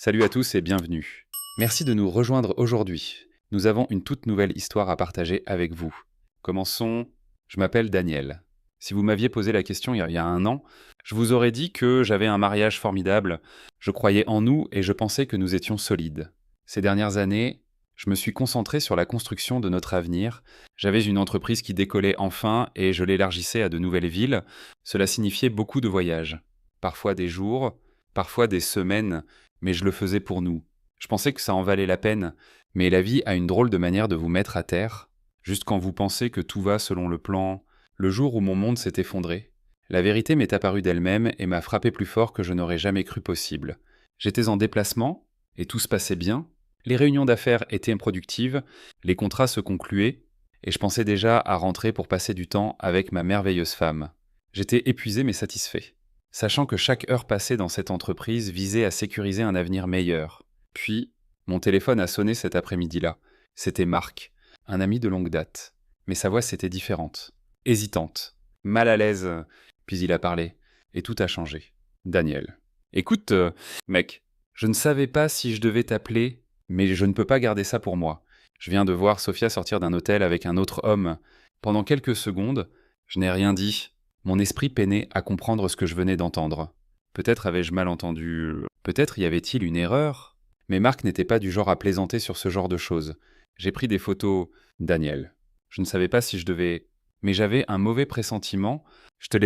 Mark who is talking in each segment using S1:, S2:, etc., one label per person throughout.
S1: Salut à tous et bienvenue. Merci de nous rejoindre aujourd'hui. Nous avons une toute nouvelle histoire à partager avec vous. Commençons. Je m'appelle Daniel. Si vous m'aviez posé la question il y a un an, je vous aurais dit que j'avais un mariage formidable, je croyais en nous et je pensais que nous étions solides. Ces dernières années, je me suis concentré sur la construction de notre avenir. J'avais une entreprise qui décollait enfin et je l'élargissais à de nouvelles villes. Cela signifiait beaucoup de voyages. Parfois des jours, parfois des semaines, mais je le faisais pour nous. Je pensais que ça en valait la peine, mais la vie a une drôle de manière de vous mettre à terre, juste quand vous pensez que tout va selon le plan. Le jour où mon monde s'est effondré, la vérité m'est apparue d'elle-même et m'a frappé plus fort que je n'aurais jamais cru possible. J'étais en déplacement, et tout se passait bien. Les réunions d'affaires étaient productives, les contrats se concluaient, et je pensais déjà à rentrer pour passer du temps avec ma merveilleuse femme. J'étais épuisé mais satisfait, sachant que chaque heure passée dans cette entreprise visait à sécuriser un avenir meilleur. Puis, mon téléphone a sonné cet après-midi-là. C'était Marc, un ami de longue date. Mais sa voix c'était différente, hésitante, mal à l'aise, puis il a parlé, et tout a changé. Daniel. Écoute, mec, je ne savais pas si je devais t'appeler, mais je ne peux pas garder ça pour moi. Je viens de voir Sophia sortir d'un hôtel avec un autre homme. Pendant quelques secondes, je n'ai rien dit. Mon esprit peinait à comprendre ce que je venais d'entendre. Peut-être avais-je mal entendu, peut-être y avait-il une erreur. Mais Marc n'était pas du genre à plaisanter sur ce genre de choses. J'ai pris des photos. Daniel. Je ne savais pas si je devais... Mais j'avais un mauvais pressentiment. Je te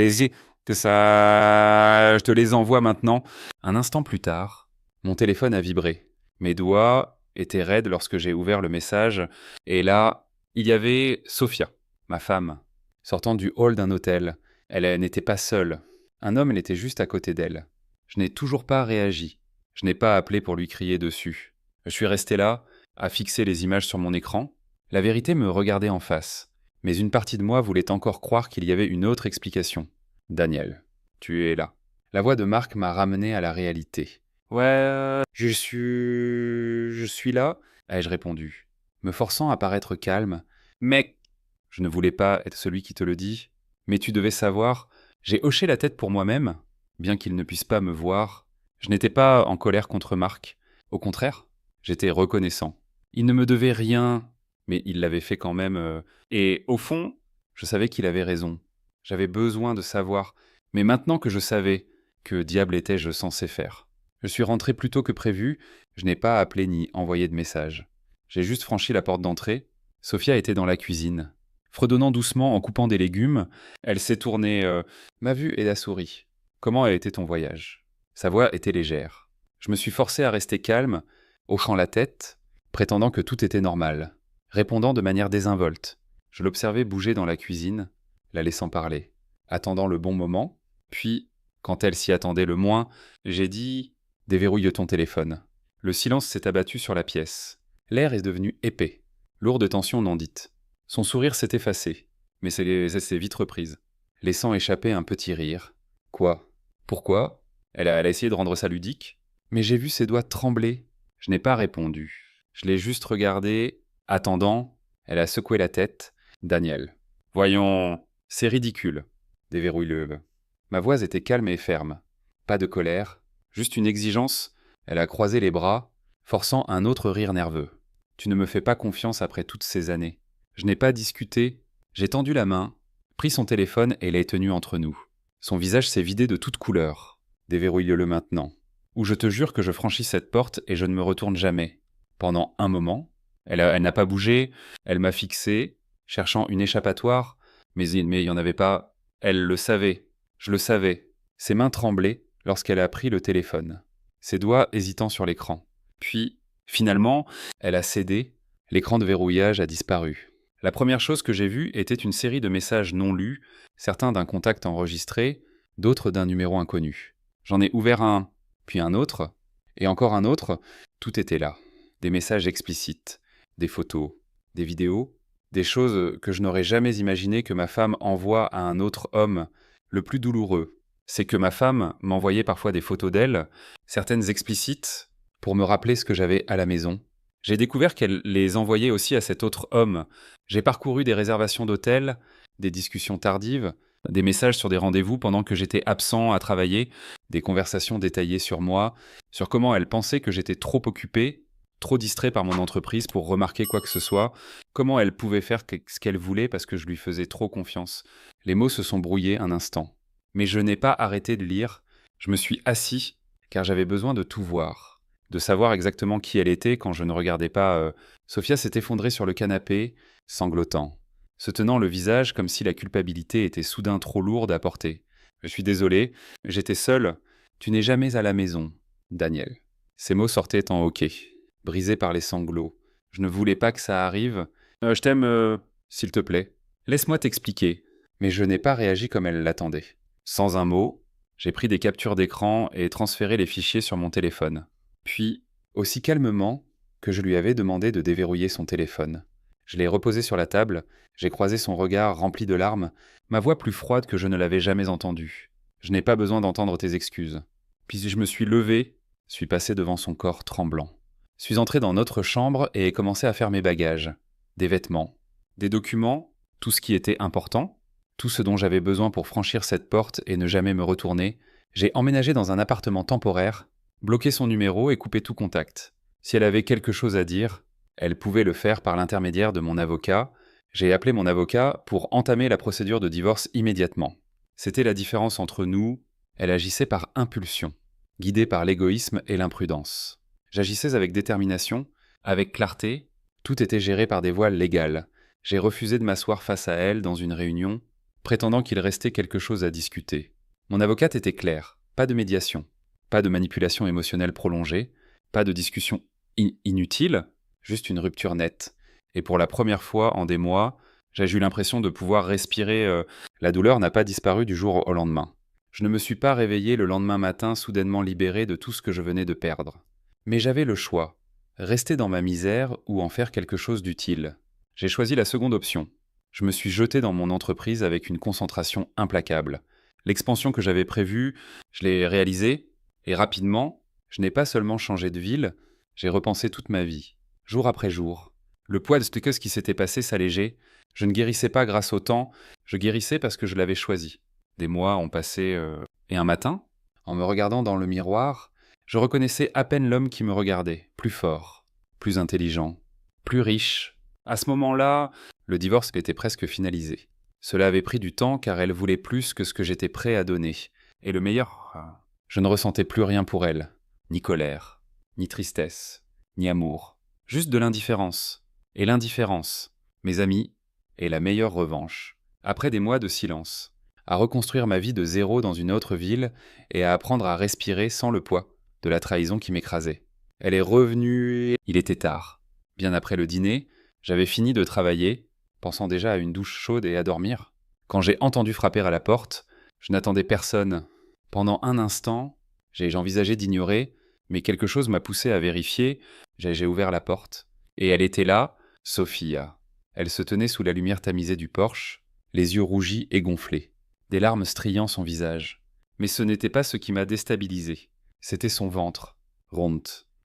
S1: les envoie maintenant. Un instant plus tard, mon téléphone a vibré. Mes doigts étaient raides lorsque j'ai ouvert le message. Et là, il y avait Sophia, ma femme, sortant du hall d'un hôtel. Elle n'était pas seule. Un homme était juste à côté d'elle. Je n'ai toujours pas réagi. Je n'ai pas appelé pour lui crier dessus. Je suis resté là, à fixer les images sur mon écran. La vérité me regardait en face. Mais une partie de moi voulait encore croire qu'il y avait une autre explication. Daniel, tu es là. La voix de Marc m'a ramené à la réalité. Ouais, je suis là, ai-je répondu, me forçant à paraître calme. Mec, je ne voulais pas être celui qui te le dit, mais tu devais savoir, j'ai hoché la tête pour moi-même, bien qu'il ne puisse pas me voir. Je n'étais pas en colère contre Marc. Au contraire, j'étais reconnaissant. Il ne me devait rien, mais il l'avait fait quand même. Et au fond, je savais qu'il avait raison. J'avais besoin de savoir. Mais maintenant que je savais, que diable étais-je censé faire? Je suis rentré plus tôt que prévu. Je n'ai pas appelé ni envoyé de message. J'ai juste franchi la porte d'entrée. Sophia était dans la cuisine. Fredonnant doucement en coupant des légumes, elle s'est tournée. M'a vu et a souri. Comment a été ton voyage? Sa voix était légère. Je me suis forcé à rester calme, hochant la tête, prétendant que tout était normal, répondant de manière désinvolte. Je l'observais bouger dans la cuisine, la laissant parler, attendant le bon moment, puis, quand elle s'y attendait le moins, j'ai dit « Déverrouille ton téléphone ». Le silence s'est abattu sur la pièce. L'air est devenu épais, lourd de tension non dite. Son sourire s'est effacé, mais s'est vite reprise, laissant échapper un petit rire. Quoi? Pourquoi? Elle a essayé de rendre ça ludique, mais j'ai vu ses doigts trembler. Je n'ai pas répondu. Je l'ai juste regardée, attendant. Elle a secoué la tête. Daniel. Voyons, c'est ridicule. Déverrouille-le. Ma voix était calme et ferme. Pas de colère, juste une exigence. Elle a croisé les bras, forçant un autre rire nerveux. Tu ne me fais pas confiance après toutes ces années. Je n'ai pas discuté. J'ai tendu la main, pris son téléphone et l'ai tenu entre nous. Son visage s'est vidé de toute couleur. Déverrouille-le maintenant. Ou je te jure que je franchis cette porte et je ne me retourne jamais. Pendant un moment, elle n'a pas bougé, elle m'a fixé, cherchant une échappatoire, mais il n'y en avait pas. Elle le savait, je le savais. Ses mains tremblaient lorsqu'elle a pris le téléphone, ses doigts hésitant sur l'écran. Puis, finalement, elle a cédé, l'écran de verrouillage a disparu. La première chose que j'ai vue était une série de messages non lus, certains d'un contact enregistré, d'autres d'un numéro inconnu. J'en ai ouvert un, puis un autre, et encore un autre. Tout était là. Des messages explicites, des photos, des vidéos, des choses que je n'aurais jamais imaginé que ma femme envoie à un autre homme. Le plus douloureux, c'est que ma femme m'envoyait parfois des photos d'elle, certaines explicites, pour me rappeler ce que j'avais à la maison. J'ai découvert qu'elle les envoyait aussi à cet autre homme. J'ai parcouru des réservations d'hôtels, des discussions tardives, des messages sur des rendez-vous pendant que j'étais absent à travailler, des conversations détaillées sur moi, sur comment elle pensait que j'étais trop occupé, trop distrait par mon entreprise pour remarquer quoi que ce soit, comment elle pouvait faire ce qu'elle voulait parce que je lui faisais trop confiance. Les mots se sont brouillés un instant. Mais je n'ai pas arrêté de lire, je me suis assis car j'avais besoin de tout voir, de savoir exactement qui elle était quand je ne regardais pas. Sophia s'est effondrée sur le canapé, sanglotant, se tenant le visage comme si la culpabilité était soudain trop lourde à porter. Je suis désolé, j'étais seul. Tu n'es jamais à la maison, Daniel. Ces mots sortaient en hoquet, brisés par les sanglots. Je ne voulais pas que ça arrive. Je t'aime, s'il te plaît. Laisse-moi t'expliquer. Mais je n'ai pas réagi comme elle l'attendait. Sans un mot, j'ai pris des captures d'écran et transféré les fichiers sur mon téléphone. Puis, aussi calmement que je lui avais demandé de déverrouiller son téléphone. Je l'ai reposé sur la table, j'ai croisé son regard rempli de larmes, ma voix plus froide que je ne l'avais jamais entendue. Je n'ai pas besoin d'entendre tes excuses. Puis je me suis levé, suis passé devant son corps tremblant. Suis entré dans notre chambre et ai commencé à faire mes bagages. Des vêtements, des documents, tout ce qui était important, tout ce dont j'avais besoin pour franchir cette porte et ne jamais me retourner. J'ai emménagé dans un appartement temporaire, bloqué son numéro et coupé tout contact. Si elle avait quelque chose à dire, elle pouvait le faire par l'intermédiaire de mon avocat. J'ai appelé mon avocat pour entamer la procédure de divorce immédiatement. C'était la différence entre nous, elle agissait par impulsion, guidée par l'égoïsme et l'imprudence. J'agissais avec détermination, avec clarté, tout était géré par des voies légales. J'ai refusé de m'asseoir face à elle dans une réunion, prétendant qu'il restait quelque chose à discuter. Mon avocate était claire, pas de médiation, pas de manipulation émotionnelle prolongée, pas de discussion inutile, juste une rupture nette. Et pour la première fois en des mois, j'ai eu l'impression de pouvoir respirer. La douleur n'a pas disparu du jour au lendemain. Je ne me suis pas réveillé le lendemain matin soudainement libéré de tout ce que je venais de perdre. Mais j'avais le choix, rester dans ma misère ou en faire quelque chose d'utile. J'ai choisi la seconde option. Je me suis jeté dans mon entreprise avec une concentration implacable. L'expansion que j'avais prévue, je l'ai réalisée, et rapidement, je n'ai pas seulement changé de ville, j'ai repensé toute ma vie, jour après jour. Le poids de ce qui s'était passé s'allégeait. Je ne guérissais pas grâce au temps, je guérissais parce que je l'avais choisi. Des mois ont passé, et un matin, en me regardant dans le miroir, je reconnaissais à peine l'homme qui me regardait, plus fort, plus intelligent, plus riche. À ce moment-là, le divorce était presque finalisé. Cela avait pris du temps car elle voulait plus que ce que j'étais prêt à donner. Et le meilleur, je ne ressentais plus rien pour elle, ni colère, ni tristesse, ni amour, juste de l'indifférence. Et l'indifférence, mes amis, est la meilleure revanche. Après des mois de silence, à reconstruire ma vie de zéro dans une autre ville et à apprendre à respirer sans le poids de la trahison qui m'écrasait. Elle est revenue, il était tard. Bien après le dîner, j'avais fini de travailler, pensant déjà à une douche chaude et à dormir. Quand j'ai entendu frapper à la porte, je n'attendais personne. Pendant un instant, j'envisageais d'ignorer, mais quelque chose m'a poussé à vérifier. J'ai ouvert la porte. Et elle était là, Sophia. Elle se tenait sous la lumière tamisée du porche, les yeux rougis et gonflés, des larmes striant son visage. Mais ce n'était pas ce qui m'a déstabilisé. C'était son ventre, rond,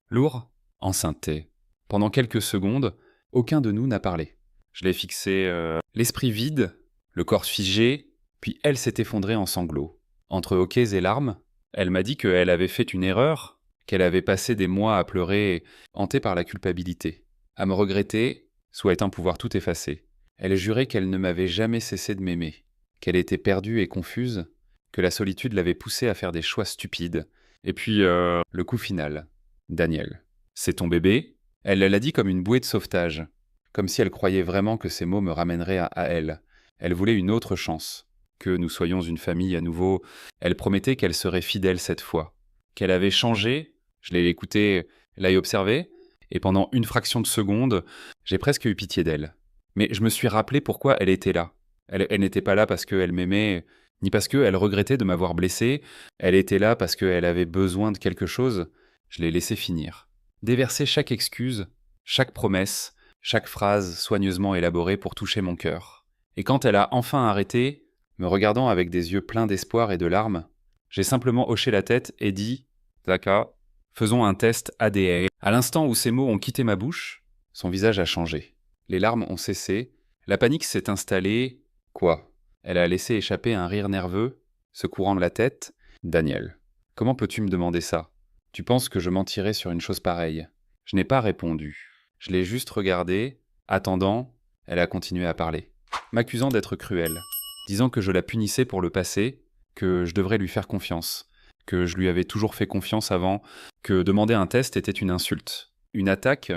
S1: lourd, enceinté. Pendant quelques secondes, aucun de nous n'a parlé. Je l'ai fixé, l'esprit vide, le corps figé, puis elle s'est effondrée en sanglots. Entre hoquets et larmes, elle m'a dit qu'elle avait fait une erreur, qu'elle avait passé des mois à pleurer, hantée par la culpabilité, à me regretter, souhaitant pouvoir tout effacer. Elle jurait qu'elle ne m'avait jamais cessé de m'aimer, qu'elle était perdue et confuse, que la solitude l'avait poussée à faire des choix stupides. Et puis, le coup final. Daniel. C'est ton bébé ? Elle l'a dit comme une bouée de sauvetage, comme si elle croyait vraiment que ces mots me ramèneraient à elle. Elle voulait une autre chance, que nous soyons une famille à nouveau. Elle promettait qu'elle serait fidèle cette fois, qu'elle avait changé. Je l'ai écoutée, l'œil observé, et pendant une fraction de seconde, j'ai presque eu pitié d'elle. Mais je me suis rappelé pourquoi elle était là. Elle n'était pas là parce qu'elle m'aimait, ni parce qu'elle regrettait de m'avoir blessé. Elle était là parce qu'elle avait besoin de quelque chose. Je l'ai laissé finir. Déverser chaque excuse, chaque promesse, chaque phrase soigneusement élaborée pour toucher mon cœur. Et quand elle a enfin arrêté, me regardant avec des yeux pleins d'espoir et de larmes, j'ai simplement hoché la tête et dit « Zaka, faisons un test ADN ». À l'instant où ces mots ont quitté ma bouche, son visage a changé. Les larmes ont cessé, la panique s'est installée. Quoi ? Elle a laissé échapper un rire nerveux, secouant la tête. « Daniel, comment peux-tu me demander ça? Tu penses que je mentirais sur une chose pareille ?» Je n'ai pas répondu. Je l'ai juste regardée. Attendant, elle a continué à parler, m'accusant d'être cruelle, disant que je la punissais pour le passé, que je devrais lui faire confiance, que je lui avais toujours fait confiance avant, que demander un test était une insulte, une attaque,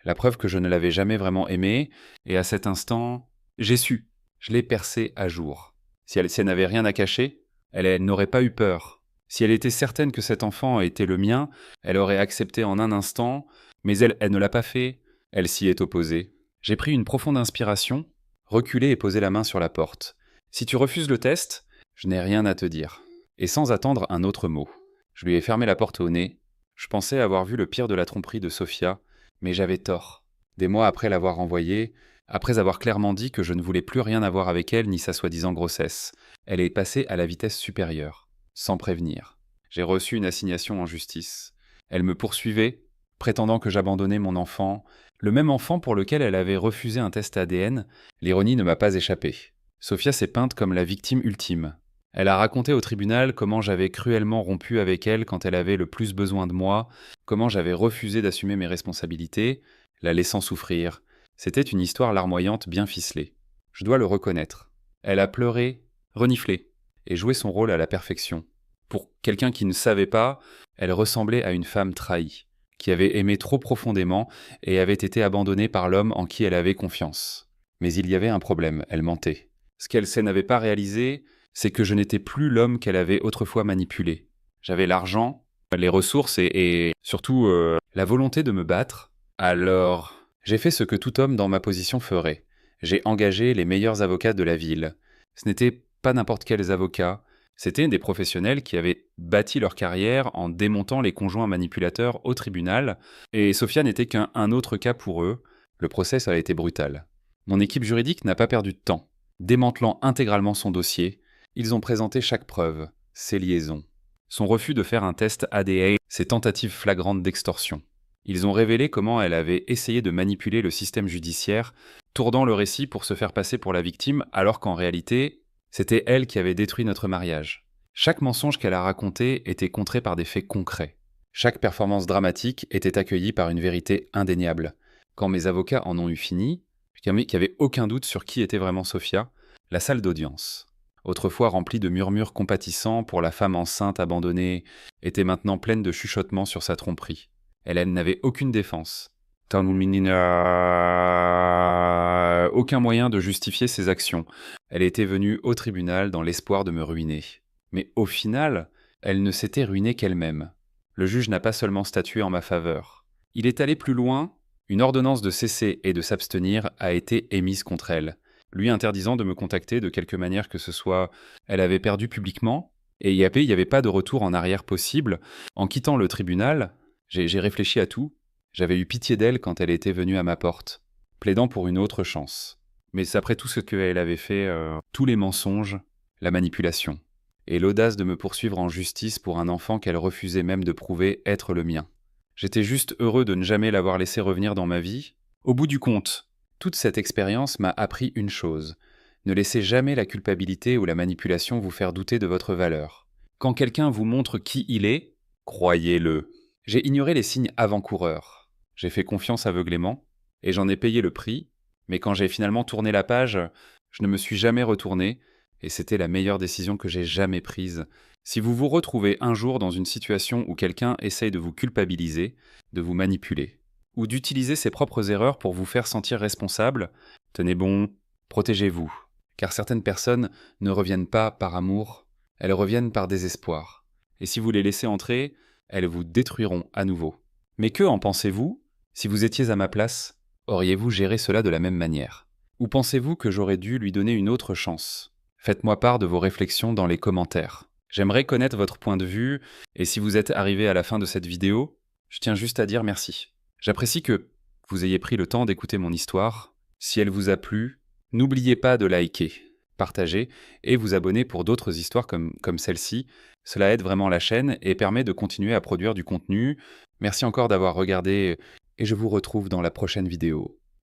S1: la preuve que je ne l'avais jamais vraiment aimée, et à cet instant, j'ai su, je l'ai percée à jour. Si elle n'avait rien à cacher, elle n'aurait pas eu peur. Si elle était certaine que cet enfant était le mien, elle aurait accepté en un instant, mais elle ne l'a pas fait, elle s'y est opposée. J'ai pris une profonde inspiration, reculé et posé la main sur la porte. Si tu refuses le test, je n'ai rien à te dire. Et sans attendre un autre mot. Je lui ai fermé la porte au nez. Je pensais avoir vu le pire de la tromperie de Sophia, mais j'avais tort. Des mois après l'avoir renvoyée, après avoir clairement dit que je ne voulais plus rien avoir avec elle ni sa soi-disant grossesse, elle est passée à la vitesse supérieure, sans prévenir. J'ai reçu une assignation en justice. Elle me poursuivait, prétendant que j'abandonnais mon enfant, le même enfant pour lequel elle avait refusé un test ADN. L'ironie ne m'a pas échappé. Sophia s'est peinte comme la victime ultime. Elle a raconté au tribunal comment j'avais cruellement rompu avec elle quand elle avait le plus besoin de moi, comment j'avais refusé d'assumer mes responsabilités, la laissant souffrir. C'était une histoire larmoyante bien ficelée. Je dois le reconnaître. Elle a pleuré, reniflé, et joué son rôle à la perfection. Pour quelqu'un qui ne savait pas, elle ressemblait à une femme trahie, qui avait aimé trop profondément et avait été abandonnée par l'homme en qui elle avait confiance. Mais il y avait un problème, elle mentait. Ce qu'elle n'avait pas réalisé, c'est que je n'étais plus l'homme qu'elle avait autrefois manipulé. J'avais l'argent, les ressources et surtout la volonté de me battre. Alors, j'ai fait ce que tout homme dans ma position ferait. J'ai engagé les meilleurs avocats de la ville. Ce n'étaient pas n'importe quels avocats, c'était des professionnels qui avaient bâti leur carrière en démontant les conjoints manipulateurs au tribunal, et Sophia n'était qu'un autre cas pour eux. Le procès a été brutal. Mon équipe juridique n'a pas perdu de temps. Démantelant intégralement son dossier, ils ont présenté chaque preuve, ses liaisons, son refus de faire un test ADN, ses tentatives flagrantes d'extorsion. Ils ont révélé comment elle avait essayé de manipuler le système judiciaire, tournant le récit pour se faire passer pour la victime, alors qu'en réalité, c'était elle qui avait détruit notre mariage. Chaque mensonge qu'elle a raconté était contré par des faits concrets. Chaque performance dramatique était accueillie par une vérité indéniable. Quand mes avocats en ont eu fini, qu'il n'y avait aucun doute sur qui était vraiment Sophia, la salle d'audience, autrefois remplie de murmures compatissants pour la femme enceinte abandonnée, était maintenant pleine de chuchotements sur sa tromperie. Elle n'avait aucune défense. Aucun moyen de justifier ses actions. Elle était venue au tribunal dans l'espoir de me ruiner. Mais au final, elle ne s'était ruinée qu'elle-même. Le juge n'a pas seulement statué en ma faveur. Il est allé plus loin. Une ordonnance de cesser et de s'abstenir a été émise contre elle, lui interdisant de me contacter de quelque manière que ce soit. Elle avait perdu publiquement, et il n'y avait pas de retour en arrière possible. En quittant le tribunal, j'ai réfléchi à tout. J'avais eu pitié d'elle quand elle était venue à ma porte, plaidant pour une autre chance. Mais après tout ce qu'elle avait fait, tous les mensonges, la manipulation, et l'audace de me poursuivre en justice pour un enfant qu'elle refusait même de prouver être le mien. J'étais juste heureux de ne jamais l'avoir laissé revenir dans ma vie. Au bout du compte, toute cette expérience m'a appris une chose. Ne laissez jamais la culpabilité ou la manipulation vous faire douter de votre valeur. Quand quelqu'un vous montre qui il est, croyez-le. J'ai ignoré les signes avant-coureurs. J'ai fait confiance aveuglément, et j'en ai payé le prix, mais quand j'ai finalement tourné la page, je ne me suis jamais retourné, et c'était la meilleure décision que j'ai jamais prise. Si vous vous retrouvez un jour dans une situation où quelqu'un essaye de vous culpabiliser, de vous manipuler, ou d'utiliser ses propres erreurs pour vous faire sentir responsable, tenez bon, protégez-vous, car certaines personnes ne reviennent pas par amour, elles reviennent par désespoir. Et si vous les laissez entrer, elles vous détruiront à nouveau. Mais que en pensez-vous? Si vous étiez à ma place, auriez-vous géré cela de la même manière? Ou pensez-vous que j'aurais dû lui donner une autre chance? Faites-moi part de vos réflexions dans les commentaires. J'aimerais connaître votre point de vue, et si vous êtes arrivé à la fin de cette vidéo, je tiens juste à dire merci. J'apprécie que vous ayez pris le temps d'écouter mon histoire. Si elle vous a plu, n'oubliez pas de liker, partager et vous abonner pour d'autres histoires comme celle-ci. Cela aide vraiment la chaîne et permet de continuer à produire du contenu. Merci encore d'avoir regardé et je vous retrouve dans la prochaine vidéo.